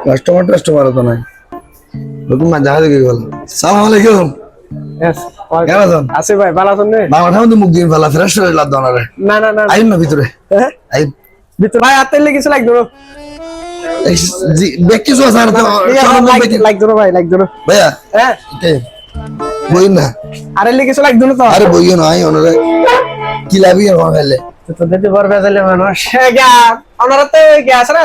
Customer তো নাই নতুন মা জাহাজে কি গেল সালাম আলাইকুম Yes. কেমন আছেন আছে ভাই ভালো আছেন নে বাবা ঠাম তো মুখ দিন ভালো ফ্রেশ হয়ে লাদ দনারে না আইন না ভিতরে হ্যাঁ আই ভিতর ভাই আতেলে কিছু লাগবে না দেখ কিছু আছে আর তো লাগবে না ভাই লাগবে না ভাইয়া হ্যাঁ বই না আরে লে কিছু লাগবে না তো আরে বইও না আই ওনারে কি লাভি আর ফেলে তো দিতে পারবে তাহলে মানুষ গা ওনারা তো গ্যাস না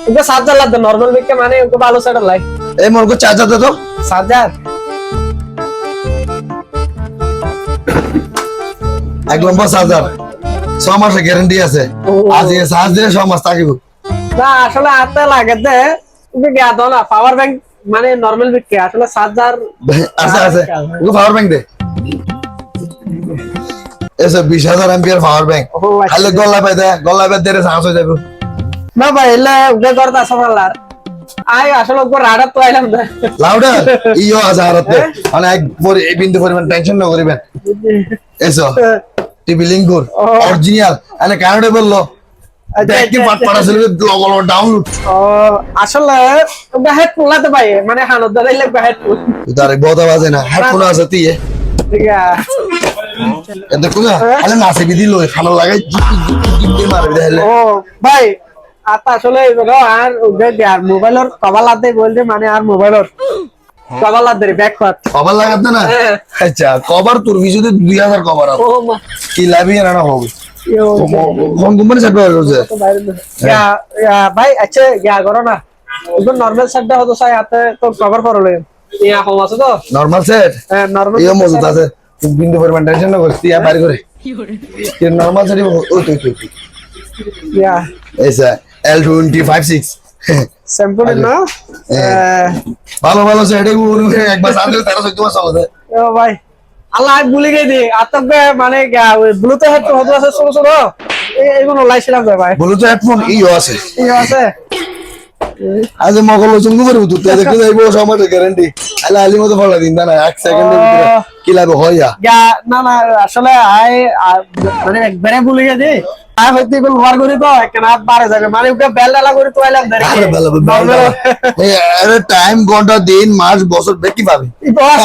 ওকে 7000 লাগবে নরমাল বিকে মানে ওকে ভালো সেটা লাই এই মোর কো চার্জার দে তো 7000 এক লম্বা চার্জার 6 মাসের গ্যারান্টি আছে আজ এই চার্জ দিলে 6 মাস থাকিব না আসলে আতে লাগে দে ওকে গা দাও না পাওয়ার ব্যাংক মানে নরমাল বিকে আসলে 7000 আছে ও পাওয়ার ব্যাংক দে এসে 20000 এমপিআর পাওয়ার ব্যাংক খালি গলা পাই দে চার্জ হয়ে যাবে না ভাই এলে ওকে করতা সমালার আই আসলে ওকে রাডার তো আইলাম না লাউডার ইও হাজারতে মানে এক বিন্দু পরিমাণ টেনশন না করিবেন এসো টিভি লিংকুর অরিজিনাল মানে কানাডা বললো দেখি পাট পাড়া ছিল লগল ডাউনলোড ও আসলে ওকে হেডফোন লাতে ভাই মানে হানত ধরে লাগবে হেডফোন তার বদা বাজে না হেডফোন আছে তিয়ে ঠিক আছে দেখো না আলে নাচে বিধি লই খানা লাগাই জিপি মারবে দেখালে ও ভাই আতা আসলে এগুলো আর ওকে আর মোবাইলের কভার লাতে বলতে মানে আর মোবাইলের কভার লাতে ব্যাক পার্ট কভার লাগাতে না আচ্ছা কভার তোর ভিডিওতে 2000 কভার আছে ও মা কি লাভই না হবে ইয়ো কোন কোম্পানি সেট করছে ভাই আচ্ছা গিয়া করো না ওকে নরমাল সেটটা হতো সাই হাতে তো কভার করলে ইয়া কম আছে তো নরমাল সেট হ্যাঁ নরমাল ইও মজুদ আছে বিন্দু পরিমাণ টেনশন না করছি ইয়া বাইরে করে কি নরমাল সেট ও তুই ইয়া এসা L256 স্যাম্পল না ভালো সেট একবার সাথে 13 মাস চলে ও ভাই আল্লাহ ভুলে গেছি আতকে মানে ব্লুটুথ হেডফোন হতো আছে ছোট এইগুলো লাইছিলাম ভাই ব্লুটুথ হেডফোন ইও আছে আছে আজ মগল চুঙ্গ করে তুই দেখতে যাইবো সময় গ্যারান্টি আলা আলি মতো ফলা দিন না 1 সেকেন্ডের ভিতরে কি লাগবে হইয়া না আসলে মানে একবারে ভুলে গেছি হইতে এগুলো ব্যবহার করি তো কেন হাত বাড়ে যাবে মানে ওকে বেলা করে তো আইলাম আরে টাইম ঘন্টা দিন মাস বছর বেকি পাবে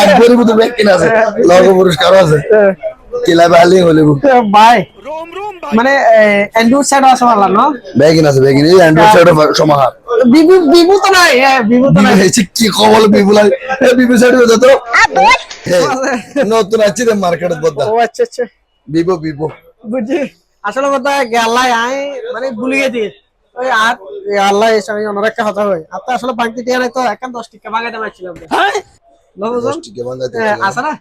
একবারই মতো বেক কিনা আছে লগো পুরস্কার আছে কি লাগবে আলি হলে ভাই মানে অ্যান্ড্রয়েড সেট আছে মারলাম না বেকিন আছে বেকিন এই অ্যান্ড্রয়েড সেট সমাহার বিভু তো নাই বিভু তো নাই কি কবল বিভু লাই বিভু সেট হয়ে যেত নতুন আছে মার্কেটে বদলা ও আচ্ছা বিভো বুঝি আসলে কথা গেলাই আই মানে ভুলে গেছি ওই আর আল্লাহ এসে আমি অন্য একটা কথা হয় আপনি আসলে বাংতি টিয়া নাই তো একান 10 টাকা বাগাতে পারছিলাম আসা না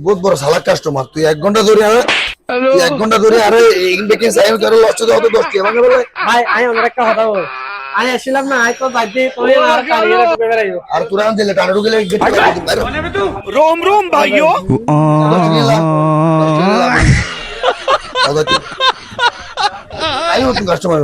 বহুত বড় সালাক কাস্টমার তুই 1 ঘন্টা ধরে আরে ইনডেকে সাইন করে লস তো 10 টাকা মানে বলে ভাই আই অন্য একটা কথা হয় আই আসিলাম না আই তো বাইতে তোরে আর কারিয়ারে ঢুকে বেরাইও আর তুই রান দিলে টানা ঢুকে গেট रोम भाइयों আই নতুন কাস্টমার